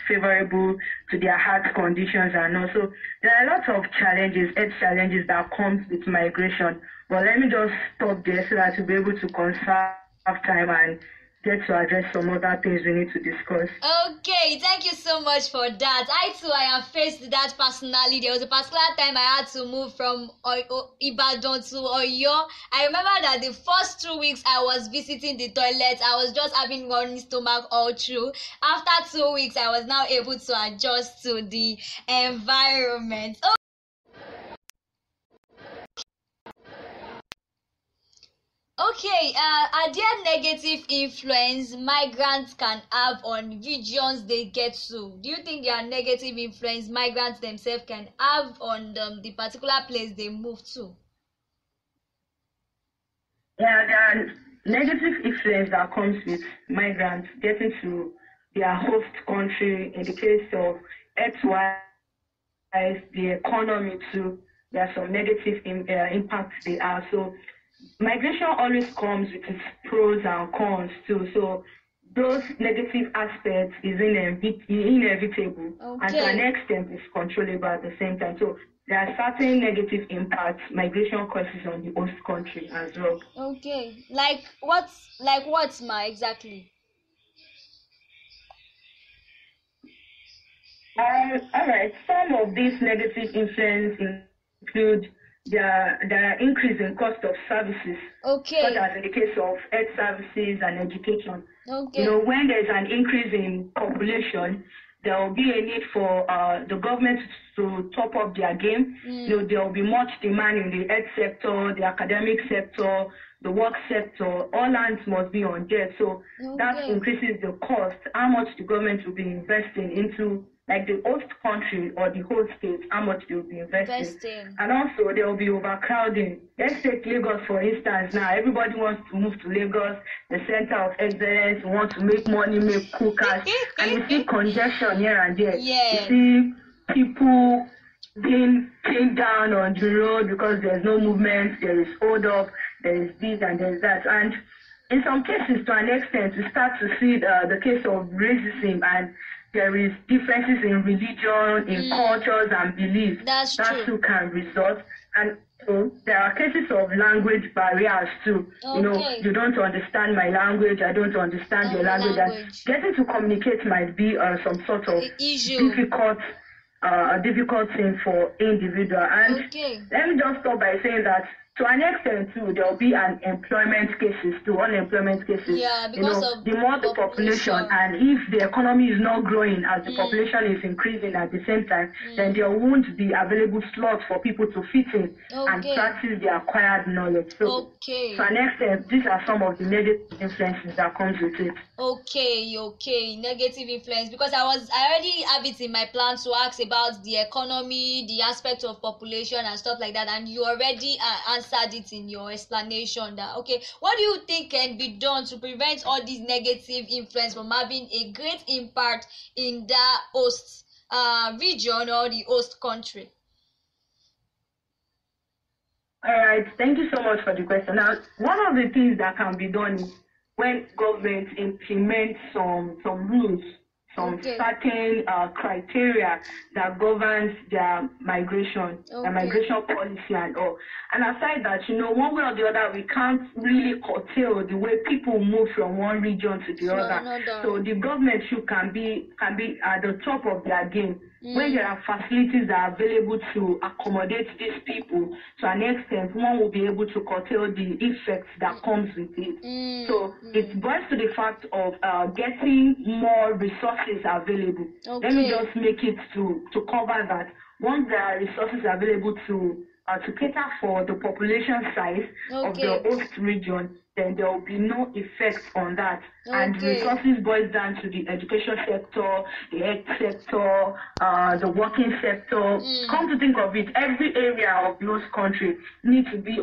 favorable to their health conditions, and also there are a lot of challenges, health challenges that comes with migration. But let me just stop there so that we'll be able to conserve time and get to address some other things we need to discuss. Okay, thank you so much for that. I too, I have faced that personally. There was a particular time I had to move from Ibadan to Oyo. I remember that the first 2 weeks I was visiting the toilet, I was just having running stomach all through. After 2 weeks, I was now able to adjust to the environment. Okay, are there negative influence migrants can have on regions they get to? Do you think there are negative influence migrants themselves can have on the particular place they move to? Yeah, there are negative influence that comes with migrants getting to their host country. In the case of health-wise, the economy too, there are some negative impacts they are. So migration always comes with its pros and cons too. So those negative aspects is inevitable, and to an extent it's controllable at the same time. So there are certain negative impacts migration causes on the host country as well. Okay, like what's my exactly? All right. Some of these negative influences include the increase in cost of services, such as in the case of health services and education. Okay. When there's an increase in population, there will be a need for the government to top up their game. There will be much demand in the health sector, the academic sector, the work sector. All hands must be on deck. So that increases the cost, how much the government will be investing into, like the host country or the host state, how much they will be investing. And also there will be overcrowding. Let's take Lagos for instance now. Everybody wants to move to Lagos, the center of excellence, want to make money, make cookers, and you see congestion here and there. Yeah. You see people being pinned down on the road because there's no movement, there is hold up, there is this and there is that. And in some cases, to an extent, we start to see the case of racism, and there is differences in religion, in cultures and beliefs. That too can result. And so there are cases of language barriers too. You don't understand my language, I don't understand your language. And getting to communicate might be some sort of difficult thing for individual. And let me just stop by saying that to an extent too, there will be unemployment cases because of the more the population, and if the economy is not growing as the population is increasing at the same time, then there won't be available slots for people to fit in and practice their acquired knowledge. So to an extent, these are some of the negative influences that comes with it. Okay, negative influence, because I already have it in my plan to ask about the economy, the aspect of population and stuff like that, and you already answered it in your explanation. That what do you think can be done to prevent all these negative influence from having a great impact in the host region or the host country? All right, thank you so much for the question. Now, one of the things that can be done is when government implements some rules, some certain criteria that governs their migration, their migration policy and all. And aside that, one way or the other, we can't really curtail the way people move from one region to the other. So the government can be at the top of their game. When there are facilities that are available to accommodate these people, to an extent, one will be able to curtail the effects that comes with it. So it boils to the fact of getting more resources available. Let me just make it to cover that. Once there are resources available to cater for the population size of the host region, then there will be no effect on that. And resources boils down to the education sector, the health sector, the working sector. Come to think of it, every area of those countries needs to be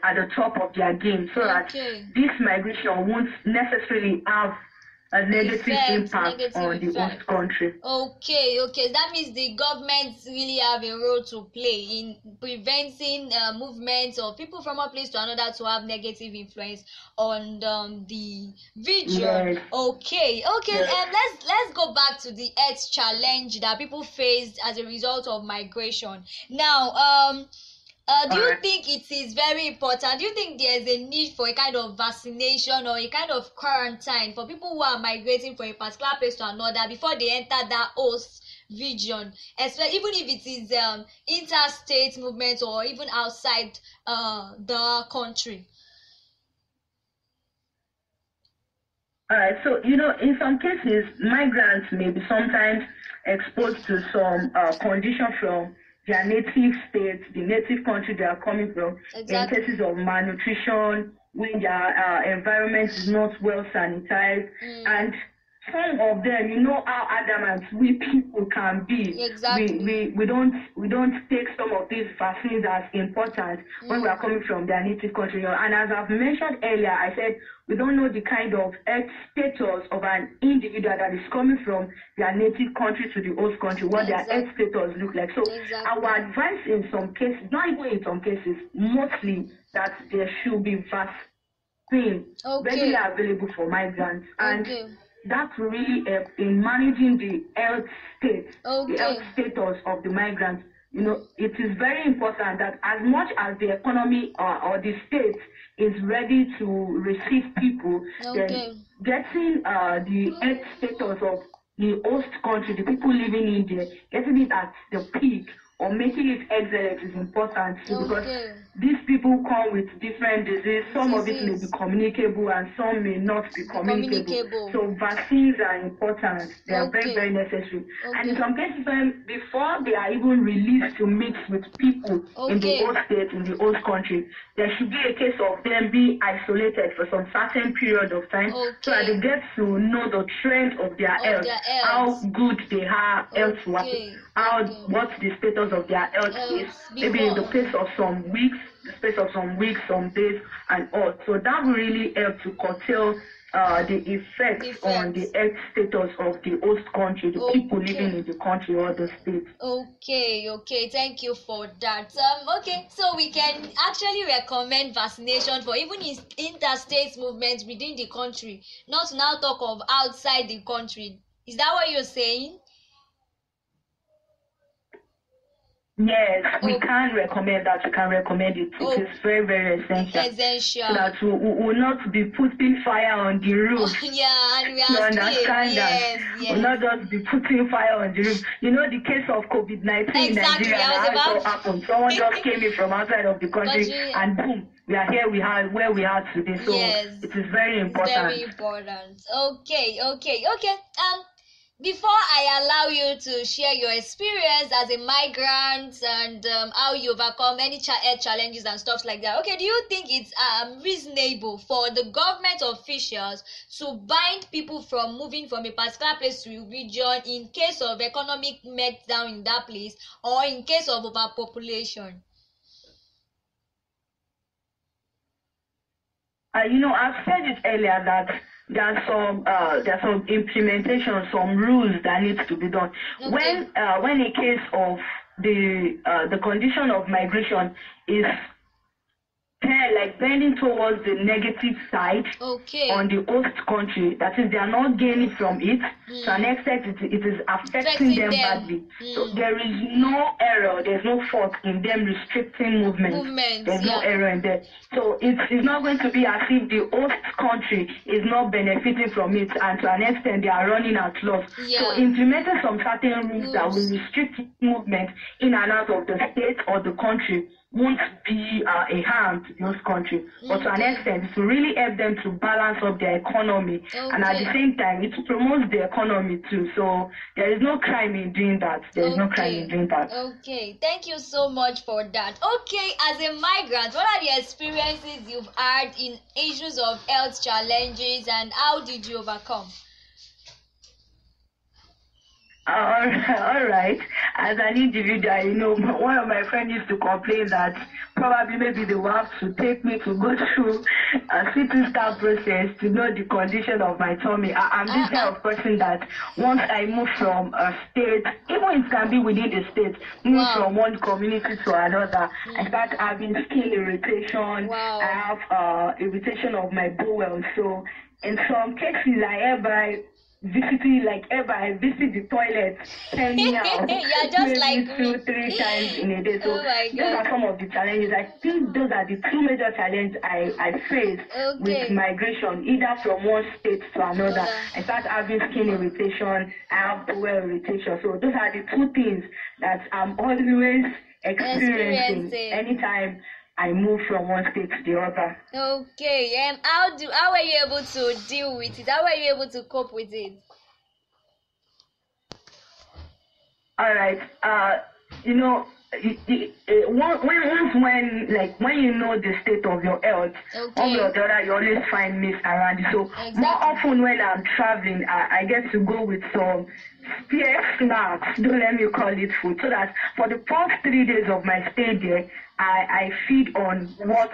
at the top of their game, so that this migration won't necessarily have a negative impact negative on the host country. Okay. That means the government really have a role to play in preventing movements of people from one place to another to have negative influence on the region. Yes. Okay. Yes. Let's go back to the health challenge that people faced as a result of migration. Now, do you think it is very important? Do you think there's a need for a kind of vaccination or a kind of quarantine for people who are migrating from a particular place to another before they enter that host region, especially even if it is interstate movement or even outside the country? All right. So, in some cases, migrants may be sometimes exposed to some condition from their native state, the native country they are coming from. Exactly. In cases of malnutrition, when their environment is not well sanitized, and some of them, how adamant we people can be. Exactly. We don't take some of these vaccines as important when we are coming from their native country. And as I've mentioned earlier, I said we don't know the kind of health status of an individual that is coming from their native country to the host country, what their health status look like. So our advice in some cases, not even in some cases, mostly that there should be vaccine readily available for migrants. And that really helps in managing the health state, the health status of the migrants. It is very important that as much as the economy or the state is ready to receive people, then getting the health status of the host country, the people living in there, getting it at the peak or making it excellent is important too, because these people come with different diseases. Some of it may be communicable and some may not be communicable. So vaccines are important. They are very, very necessary. And in some cases, before they are even released to mix with people in the host state, in the host country, there should be a case of them being isolated for some certain period of time so that they get to know the trend of their health, how good they are health-wise, what the status of their health is, maybe in the space of some weeks, some days, and all. So that will really help to curtail the effects on the health status of the host country, the people living in the country or the state. Okay, thank you for that. So we can actually recommend vaccination for even interstate movements within the country, not to now talk of outside the country. Is that what you're saying? Yes, we can recommend that. We can recommend it. It is very, very essential. So that we will not be putting fire on the roof. And we are you understand that? We'll not just be putting fire on the roof. The case of COVID-19 in Nigeria, how it all happened. Someone just came in from outside of the country and boom, we are here, where we are today. So it is very important. Very important. Okay. Before I allow you to share your experience as a migrant and how you overcome any challenges and stuff like that, do you think it's reasonable for the government officials to bind people from moving from a particular place to a region in case of economic meltdown in that place or in case of overpopulation? I've said it earlier that there are some implementation, some rules that needs to be done. When a case of the condition of migration is like bending towards the negative side on the host country, that is, they are not gaining from it. To an extent, it is affecting them badly. So there is no error, there's no fault in them restricting movement. There's no error in that. So it's not going to be as if the host country is not benefiting from it, and to an extent they are running at loss. So implementing some certain rules that will restrict movement in and out of the state or the country won't be a harm to those countries, but to an extent to really help them to balance up their economy, and at the same time it promotes the economy too. So there is no crime in doing that. Okay, thank you so much for that. As a migrant, what are the experiences you've had in issues of health challenges and how did you overcome? All right. As an individual, one of my friends used to complain that probably maybe they will have to take me to go through a CT scan process to know the condition of my tummy. I'm this kind of person that once I move from a state, even it can be within the state, move from one community to another, I start having skin irritation. I have irritation of my bowel. So in some cases, I visit the toilet anyhow, You're just maybe like two, me. 3 times in a day. So Oh my those are God. some of the challenges. I think those are the two major challenges I face with Okay. migration, either from one state to another. Another. I start having skin irritation, I have bowel irritation. So those are the two things that I'm always experiencing Experiencing. anytime I move from one state to the other. Okay. How were you able to deal with it? How were you able to cope with it? All right. When you know the state of your health, one way or the other, you always find myths around you. So more often when I'm traveling, I get to go with some spare snacks. Don't let me call it food. So that for the first 3 days of my stay there, I feed on what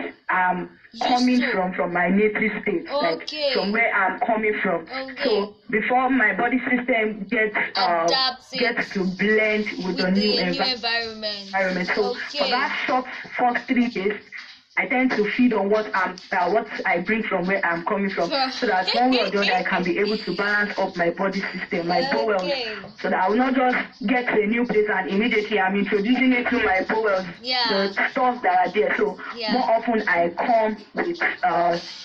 coming from my native state, like from where I'm coming from. So before my body system gets to blend with the new environment. So for that short first 3 days, I tend to feed on what I bring from where I'm coming from, so that one way or the other I can be able to balance up my body system, my bowels, so that I will not just get to a new place and immediately I'm introducing it to my bowels, the stuff that are there. So more often I come with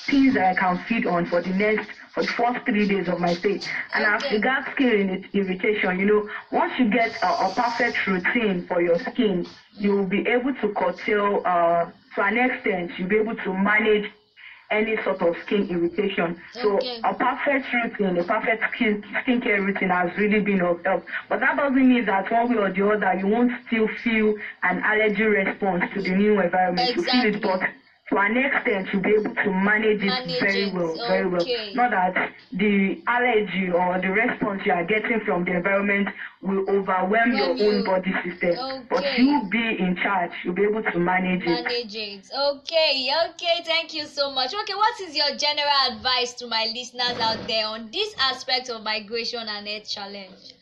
things that I can feed on for the first 3 days of my stay. And as regards skin irritation, once you get a perfect routine for your skin, you will be able to curtail, to an extent, you'll be able to manage any sort of skin irritation. So a perfect routine, a perfect skincare routine has really been of help. But that doesn't mean that one way or the other, you won't still feel an allergy response to the new environment. You feel it, but to an extent, you'll be able to manage it very well. Not that the allergy or the response you are getting from the environment will overwhelm your own body system. But you be in charge. You'll be able to manage it. Okay. Thank you so much. Okay, what is your general advice to my listeners out there on this aspect of migration and health challenge?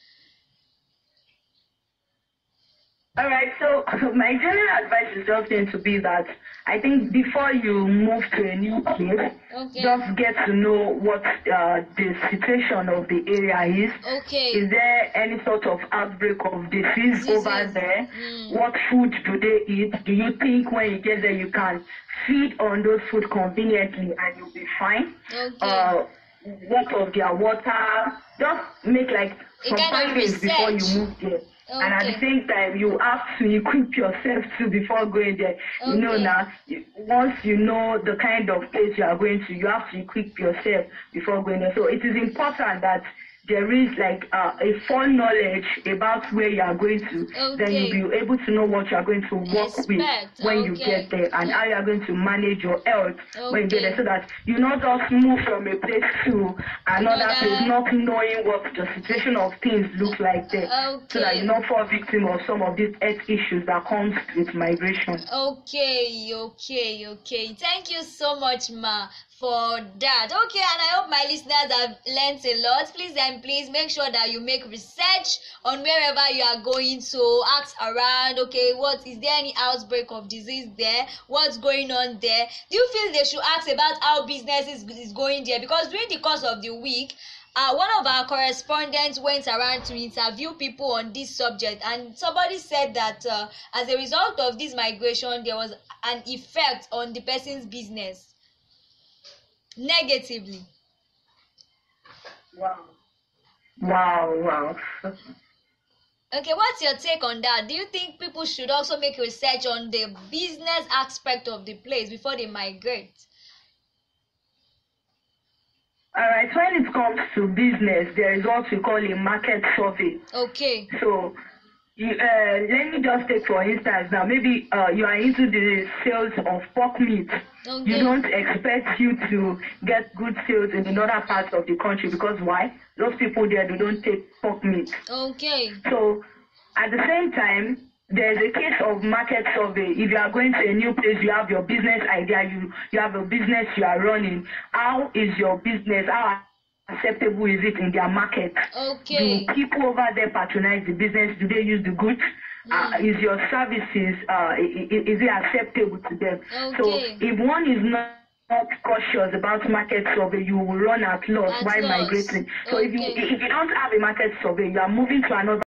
All right, so my general advice is just going to be that I think before you move to a new place, just get to know what the situation of the area is. Is there any sort of outbreak of disease over there? What food do they eat? Do you think when you get there you can feed on those food conveniently and you'll be fine? What of their water? Just make like some findings before you move there. And at the same time, you have to equip yourself too before going there. Once you know the kind of place you are going to, you have to equip yourself before going there. So it is important that there is like a full knowledge about where you are going to, then you'll be able to know what you are going to work with when you get there, and how you are going to manage your health when you get there, so that you not just move from a place to another place not knowing what the situation of things look like there, so that you not fall victim of some of these health issues that comes with migration. Okay. Thank you so much, Ma, for that. Okay, and I hope my listeners have learned a lot. Please make sure that you make research on wherever you are going to. Ask around. Okay, what is there any outbreak of disease there? What's going on there? Do you feel they should ask about how business is going there? Because during the course of the week, one of our correspondents went around to interview people on this subject, and somebody said that as a result of this migration, there was an effect on the person's business negatively. Wow. Okay, what's your take on that? Do you think people should also make research on the business aspect of the place before they migrate? All right, when it comes to business, there is what we call a market survey. Okay. So Let me just take for instance now, maybe you are into the sales of pork meat. Okay. You don't expect you to get good sales in other parts of the country because why? Those people there, they don't take pork meat. Okay. So at the same time, there's a case of market survey. If you are going to a new place, you have your business idea, you have a business you are running. How is your business? How acceptable is it in their market? Okay. Do people over there patronize the business? Do they use the goods? Is your services is it acceptable to them? Okay. So if one is not cautious about market survey, you will run at loss while migrating. So if you don't have a market survey, you are moving to another